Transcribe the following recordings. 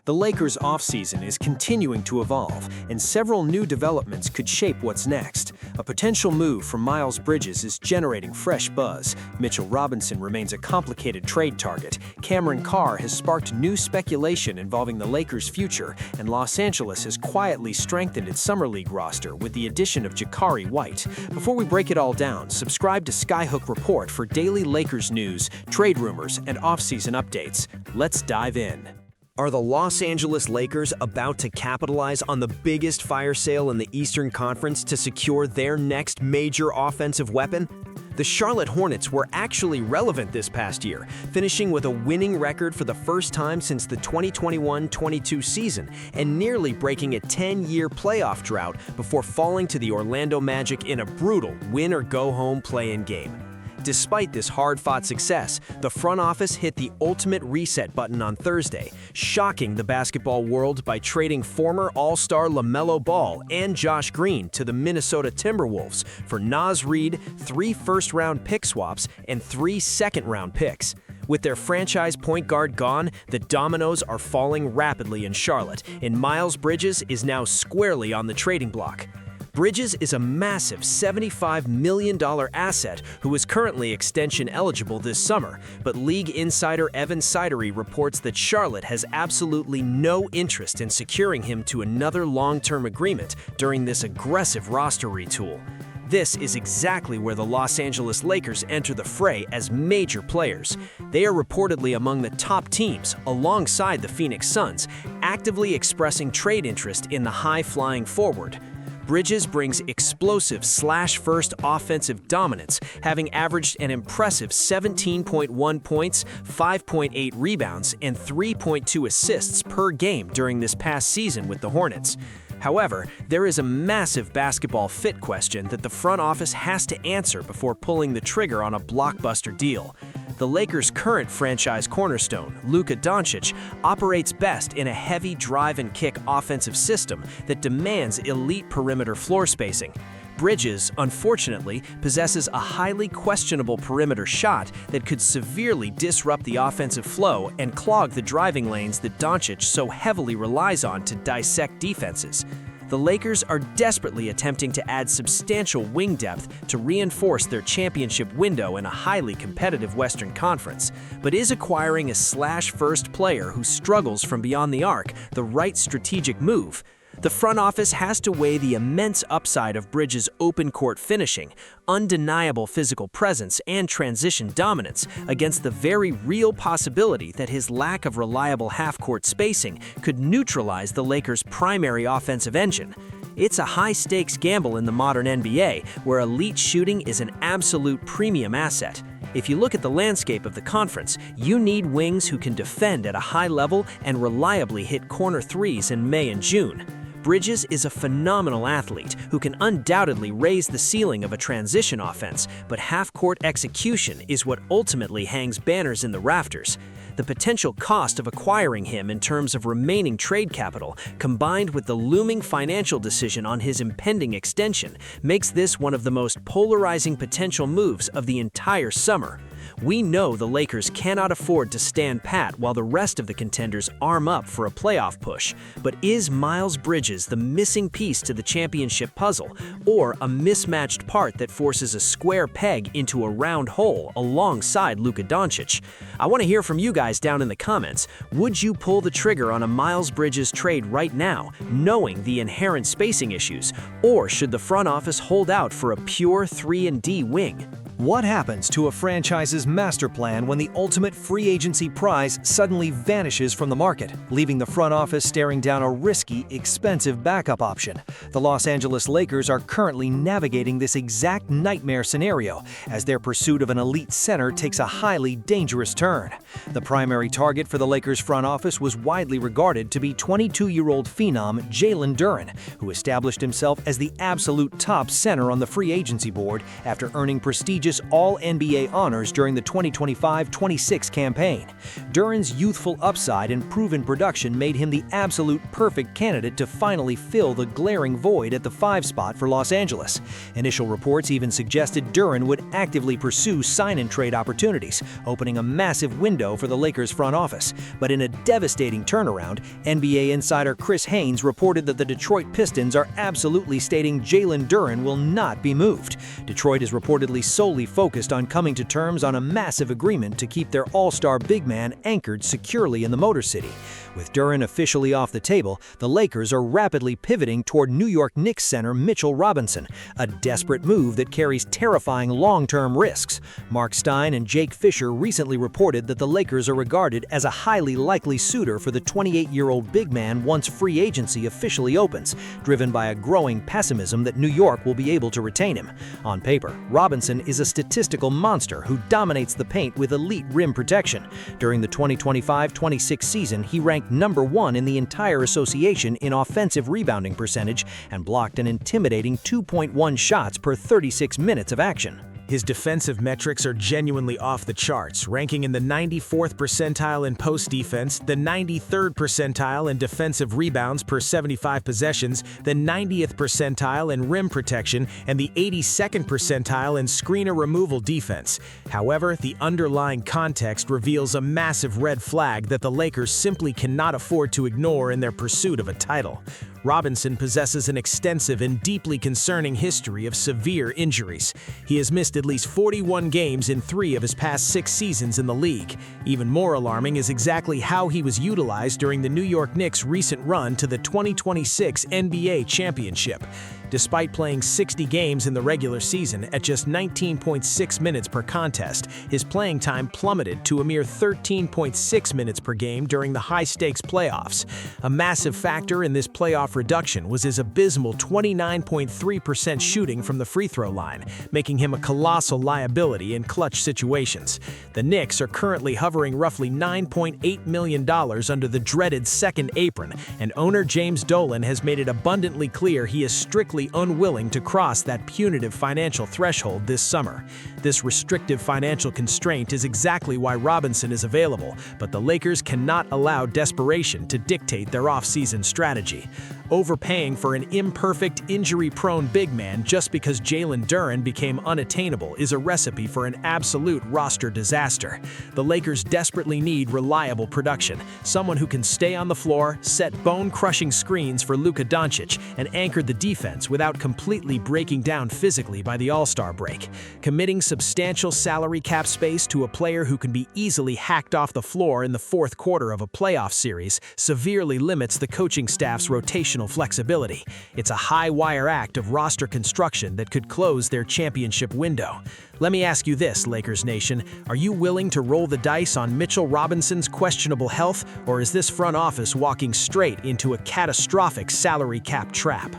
The Lakers' offseason is continuing to evolve, and several new developments could shape what's next. A potential move from Miles Bridges is generating fresh buzz. Mitchell Robinson remains a complicated trade target. Carr has sparked new speculation involving the Lakers' future, and Los Angeles has quietly strengthened its Summer League roster with the addition of Jacari White. Before we break it all down, subscribe to SkyHook Report for daily Lakers news, trade rumors, and offseason updates. Let's dive in. Are the Los Angeles Lakers about to capitalize on the biggest fire sale in the Eastern Conference to secure their next major offensive weapon? The Charlotte Hornets were actually relevant this past year, finishing with a winning record for the first time since the 2021-22 season and nearly breaking a 10-year playoff drought before falling to the Orlando Magic in a brutal win-or-go-home play-in game. Despite this hard-fought success, the front office hit the ultimate reset button on Thursday, shocking the basketball world by trading former All-Star LaMelo Ball and Josh Green to the Minnesota Timberwolves for Naz Reid, 3 first-round pick swaps, and 3 second-round picks. With their franchise point guard gone, the dominoes are falling rapidly in Charlotte, and Miles Bridges is now squarely on the trading block. Bridges is a massive $75 million asset who is currently extension eligible this summer, but league insider Evan Sidery reports that Charlotte has absolutely no interest in securing him to another long-term agreement during this aggressive roster retool. This is exactly where the Los Angeles Lakers enter the fray as major players. They are reportedly among the top teams, alongside the Phoenix Suns, actively expressing trade interest in the high-flying forward. Bridges brings explosive slash-first offensive dominance, having averaged an impressive 17.1 points, 5.8 rebounds, and 3.2 assists per game during this past season with the Hornets. However, there is a massive basketball fit question that the front office has to answer before pulling the trigger on a blockbuster deal. The Lakers' current franchise cornerstone, Luka Doncic, operates best in a heavy drive-and-kick offensive system that demands elite perimeter floor spacing. Bridges, unfortunately, possesses a highly questionable perimeter shot that could severely disrupt the offensive flow and clog the driving lanes that Doncic so heavily relies on to dissect defenses. The Lakers are desperately attempting to add substantial wing depth to reinforce their championship window in a highly competitive Western Conference, but is acquiring a slash-first player who struggles from beyond the arc the right strategic move? The front office has to weigh the immense upside of Bridges' open-court finishing, undeniable physical presence, and transition dominance against the very real possibility that his lack of reliable half-court spacing could neutralize the Lakers' primary offensive engine. It's a high-stakes gamble in the modern NBA, where elite shooting is an absolute premium asset. If you look at the landscape of the conference, you need wings who can defend at a high level and reliably hit corner threes in May and June. Bridges is a phenomenal athlete who can undoubtedly raise the ceiling of a transition offense, but half-court execution is what ultimately hangs banners in the rafters. The potential cost of acquiring him in terms of remaining trade capital, combined with the looming financial decision on his impending extension, makes this one of the most polarizing potential moves of the entire summer. We know the Lakers cannot afford to stand pat while the rest of the contenders arm up for a playoff push. But is Miles Bridges the missing piece to the championship puzzle, or a mismatched part that forces a square peg into a round hole alongside Luka Doncic? I want to hear from you guys down in the comments. Would you pull the trigger on a Miles Bridges trade right now, knowing the inherent spacing issues, or should the front office hold out for a pure 3-and-D wing? What happens to a franchise's master plan when the ultimate free agency prize suddenly vanishes from the market, leaving the front office staring down a risky, expensive backup option? The Los Angeles Lakers are currently navigating this exact nightmare scenario as their pursuit of an elite center takes a highly dangerous turn. The primary target for the Lakers front office was widely regarded to be 22-year-old phenom Jalen Duren, who established himself as the absolute top center on the free agency board after earning prestigious prestigious All-NBA honors during the 2025-26 campaign. Duren's youthful upside and proven production made him the absolute perfect candidate to finally fill the glaring void at the 5 spot for Los Angeles. Initial reports even suggested Duren would actively pursue sign-and-trade opportunities, opening a massive window for the Lakers front office. But in a devastating turnaround, NBA insider Chris Haynes reported that the Detroit Pistons are absolutely stating Jalen Duren will not be moved. Detroit is reportedly solely focused on coming to terms on a massive agreement to keep their all-star big man anchored securely in the Motor City. With Duren officially off the table, the Lakers are rapidly pivoting toward New York Knicks center Mitchell Robinson, a desperate move that carries terrifying long-term risks. Mark Stein and Jake Fisher recently reported that the Lakers are regarded as a highly likely suitor for the 28-year-old big man once free agency officially opens, driven by a growing pessimism that New York will be able to retain him. On paper, Robinson is a statistical monster who dominates the paint with elite rim protection. During the 2025-26 season, he ranked number 1 in the entire association in offensive rebounding percentage and blocked an intimidating 2.1 shots per 36 minutes of action. His defensive metrics are genuinely off the charts, ranking in the 94th percentile in post defense, the 93rd percentile in defensive rebounds per 75 possessions, the 90th percentile in rim protection, and the 82nd percentile in screener removal defense. However, the underlying context reveals a massive red flag that the Lakers simply cannot afford to ignore in their pursuit of a title. Robinson possesses an extensive and deeply concerning history of severe injuries. He has missed at least 41 games in 3 of his past 6 seasons in the league. Even more alarming is exactly how he was utilized during the New York Knicks' recent run to the 2026 NBA championship. Despite playing 60 games in the regular season at just 19.6 minutes per contest, his playing time plummeted to a mere 13.6 minutes per game during the high-stakes playoffs. A massive factor in this playoff reduction was his abysmal 29.3% shooting from the free throw line, making him a colossal liability in clutch situations. The Knicks are currently hovering roughly $9.8 million under the dreaded second apron, and owner James Dolan has made it abundantly clear he is strictly unwilling to cross that punitive financial threshold this summer. This restrictive financial constraint is exactly why Robinson is available, but the Lakers cannot allow desperation to dictate their offseason strategy. Overpaying for an imperfect, injury-prone big man just because Jalen Duren became unattainable is a recipe for an absolute roster disaster. The Lakers desperately need reliable production, someone who can stay on the floor, set bone-crushing screens for Luka Doncic, and anchor the defense without completely breaking down physically by the All-Star break. Committing substantial salary cap space to a player who can be easily hacked off the floor in the fourth quarter of a playoff series severely limits the coaching staff's rotational flexibility. It's a high-wire act of roster construction that could close their championship window. Let me ask you this, Lakers Nation. Are you willing to roll the dice on Mitchell Robinson's questionable health, or is this front office walking straight into a catastrophic salary cap trap?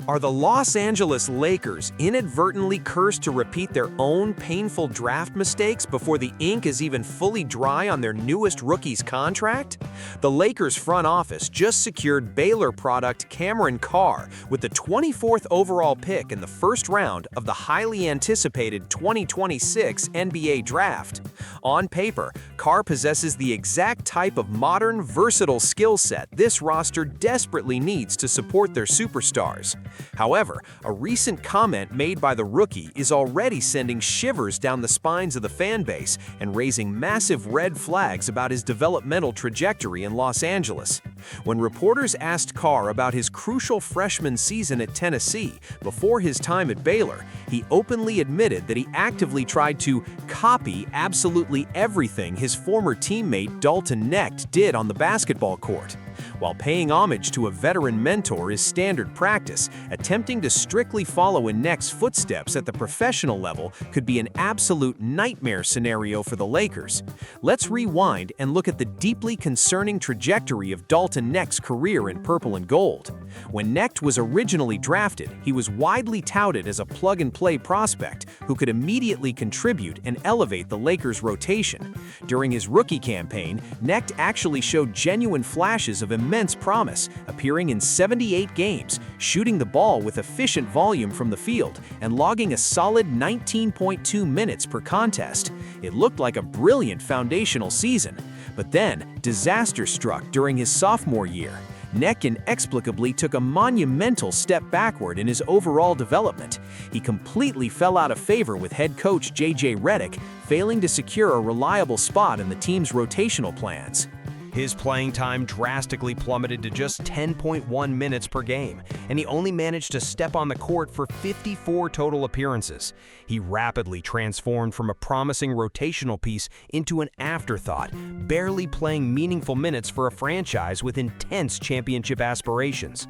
Are the Los Angeles Lakers inadvertently cursed to repeat their own painful draft mistakes before the ink is even fully dry on their newest rookie's contract? The Lakers front office just secured Baylor product Cameron Carr with the 24th overall pick in the first round of the highly anticipated 2026 NBA draft. On paper, Carr possesses the exact type of modern, versatile skill set this roster desperately needs to support their superstars. However, a recent comment made by the rookie is already sending shivers down the spines of the fan base and raising massive red flags about his developmental trajectory in Los Angeles. When reporters asked Carr about his crucial freshman season at Tennessee before his time at Baylor, he openly admitted that he actively tried to copy absolutely everything his former teammate Dalton Knecht did on the basketball court. While paying homage to a veteran mentor is standard practice, attempting to strictly follow in Knecht's footsteps at the professional level could be an absolute nightmare scenario for the Lakers. Let's rewind and look at the deeply concerning trajectory of Dalton Knecht's career in purple and gold. When Knecht was originally drafted, he was widely touted as a plug-and-play prospect who could immediately contribute and elevate the Lakers' rotation. During his rookie campaign, Knecht actually showed genuine flashes of immense promise, appearing in 78 games, shooting the ball with efficient volume from the field, and logging a solid 19.2 minutes per contest. It looked like a brilliant foundational season. But then, disaster struck during his sophomore year. Neck inexplicably took a monumental step backward in his overall development. He completely fell out of favor with head coach J.J. Redick, failing to secure a reliable spot in the team's rotational plans. His playing time drastically plummeted to just 10.1 minutes per game, and he only managed to step on the court for 54 total appearances. He rapidly transformed from a promising rotational piece into an afterthought, barely playing meaningful minutes for a franchise with intense championship aspirations.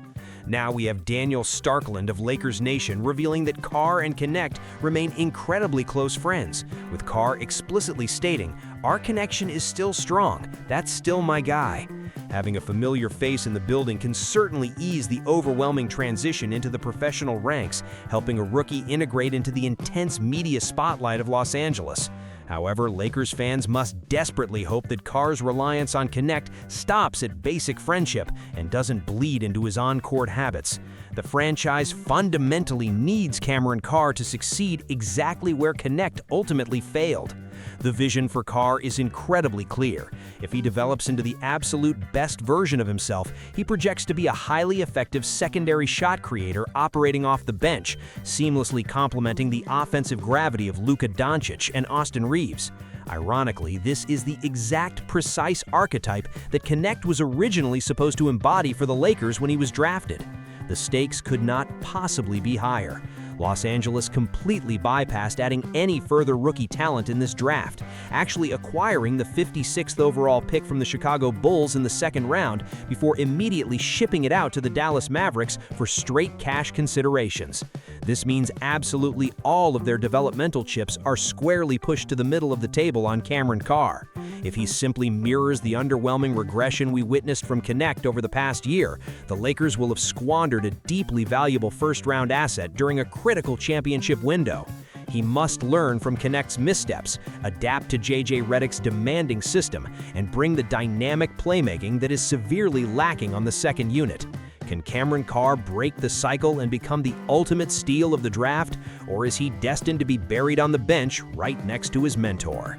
Now we have Daniel Starkland of Lakers Nation revealing that Carr and Connect remain incredibly close friends, with Carr explicitly stating, "Our connection is still strong. That's still my guy." Having a familiar face in the building can certainly ease the overwhelming transition into the professional ranks, helping a rookie integrate into the intense media spotlight of Los Angeles. However, Lakers fans must desperately hope that Carr's reliance on Connect stops at basic friendship and doesn't bleed into his on-court habits. The franchise fundamentally needs Cameron Carr to succeed exactly where Connect ultimately failed. The vision for Carr is incredibly clear. If he develops into the absolute best version of himself, he projects to be a highly effective secondary shot creator operating off the bench, seamlessly complementing the offensive gravity of Luka Doncic and Austin Reeves. Ironically, this is the exact precise archetype that Connect was originally supposed to embody for the Lakers when he was drafted. The stakes could not possibly be higher. Los Angeles completely bypassed adding any further rookie talent in this draft, actually acquiring the 56th overall pick from the Chicago Bulls in the second round before immediately shipping it out to the Dallas Mavericks for straight cash considerations. This means absolutely all of their developmental chips are squarely pushed to the middle of the table on Cameron Carr. If he simply mirrors the underwhelming regression we witnessed from Connect over the past year, the Lakers will have squandered a deeply valuable first-round asset during a critical championship window. He must learn from Connect's missteps, adapt to J.J. Redick's demanding system, and bring the dynamic playmaking that is severely lacking on the second unit. Can Cameron Carr break the cycle and become the ultimate steal of the draft, or is he destined to be buried on the bench right next to his mentor?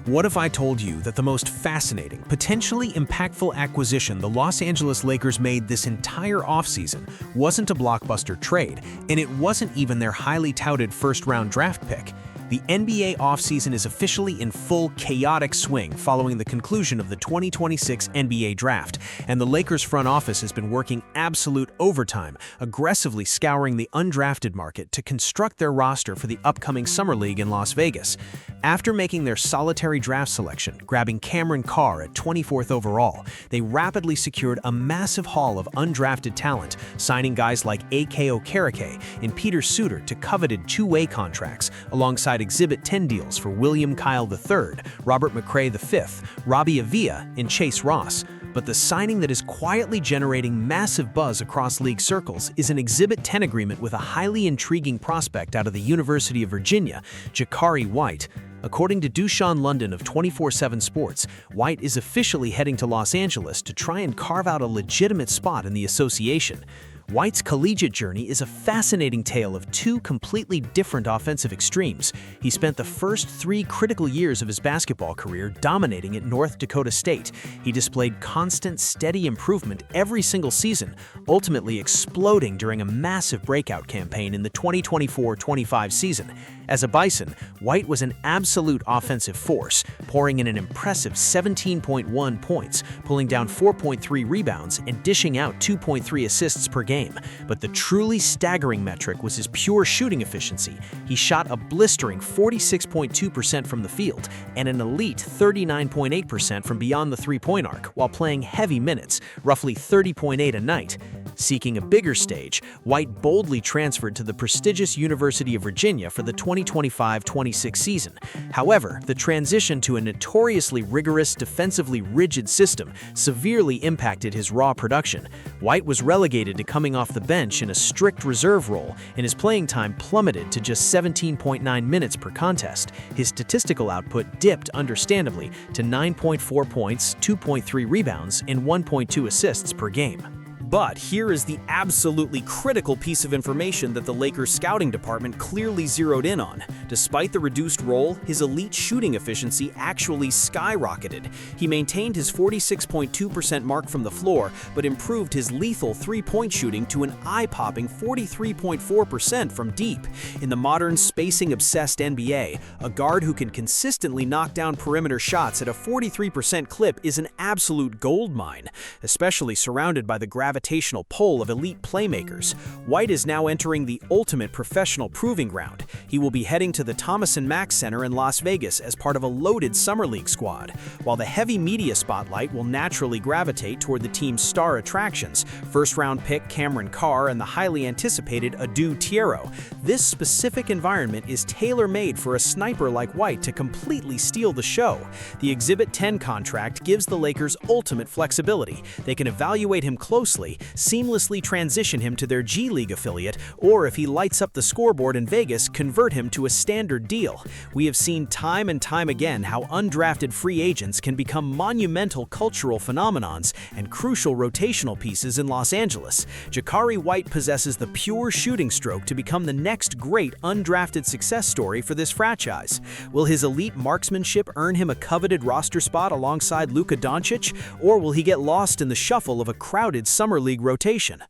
What if I told you that the most fascinating, potentially impactful acquisition the Los Angeles Lakers made this entire offseason wasn't a blockbuster trade, and it wasn't even their highly touted first-round draft pick? The NBA offseason is officially in full chaotic swing following the conclusion of the 2026 NBA Draft, and the Lakers front office has been working absolute overtime, aggressively scouring the undrafted market to construct their roster for the upcoming Summer League in Las Vegas. After making their solitary draft selection, grabbing Cameron Carr at 24th overall, they rapidly secured a massive haul of undrafted talent, signing guys like A.K. Okereke and Peter Suter to coveted two-way contracts, alongside Exhibit 10 deals for William Kyle III, Robert McRae V, Robbie Avila, and Chase Ross. But the signing that is quietly generating massive buzz across league circles is an Exhibit 10 agreement with a highly intriguing prospect out of the University of Virginia, Jacari White. According to Dushan London of 24/7 Sports, White is officially heading to Los Angeles to try and carve out a legitimate spot in the association. White's collegiate journey is a fascinating tale of two completely different offensive extremes. He spent the first 3 critical years of his basketball career dominating at North Dakota State. He displayed constant, steady improvement every single season, ultimately exploding during a massive breakout campaign in the 2024-25 season. As a Bison, White was an absolute offensive force, pouring in an impressive 17.1 points, pulling down 4.3 rebounds, and dishing out 2.3 assists per game. But the truly staggering metric was his pure shooting efficiency. He shot a blistering 46.2% from the field and an elite 39.8% from beyond the three-point arc, while playing heavy minutes, roughly 30.8 a night. Seeking a bigger stage, White boldly transferred to the prestigious University of Virginia for the 2025-26 season. However, the transition to a notoriously rigorous, defensively rigid system severely impacted his raw production. White was relegated to coming off the bench in a strict reserve role, and his playing time plummeted to just 17.9 minutes per contest. His statistical output dipped understandably to 9.4 points, 2.3 rebounds, and 1.2 assists per game. But here is the absolutely critical piece of information that the Lakers scouting department clearly zeroed in on. Despite the reduced role, his elite shooting efficiency actually skyrocketed. He maintained his 46.2% mark from the floor, but improved his lethal three-point shooting to an eye-popping 43.4% from deep. In the modern spacing-obsessed NBA, a guard who can consistently knock down perimeter shots at a 43% clip is an absolute goldmine, especially surrounded by the gravitational pull of elite playmakers. White is now entering the ultimate professional proving ground. He will be heading to the Thomas & Mack Center in Las Vegas as part of a loaded Summer League squad. While the heavy media spotlight will naturally gravitate toward the team's star attractions, first-round pick Cameron Carr and the highly anticipated Adu Tiero, this specific environment is tailor-made for a sniper like White to completely steal the show. The Exhibit 10 contract gives the Lakers ultimate flexibility. They can evaluate him closely, seamlessly transition him to their G League affiliate, or if he lights up the scoreboard in Vegas, convert him to a standard deal. We have seen time and time again how undrafted free agents can become monumental cultural phenomenons and crucial rotational pieces in Los Angeles. Jacari White possesses the pure shooting stroke to become the next great undrafted success story for this franchise. Will his elite marksmanship earn him a coveted roster spot alongside Luka Doncic, or will he get lost in the shuffle of a crowded Summer League rotation?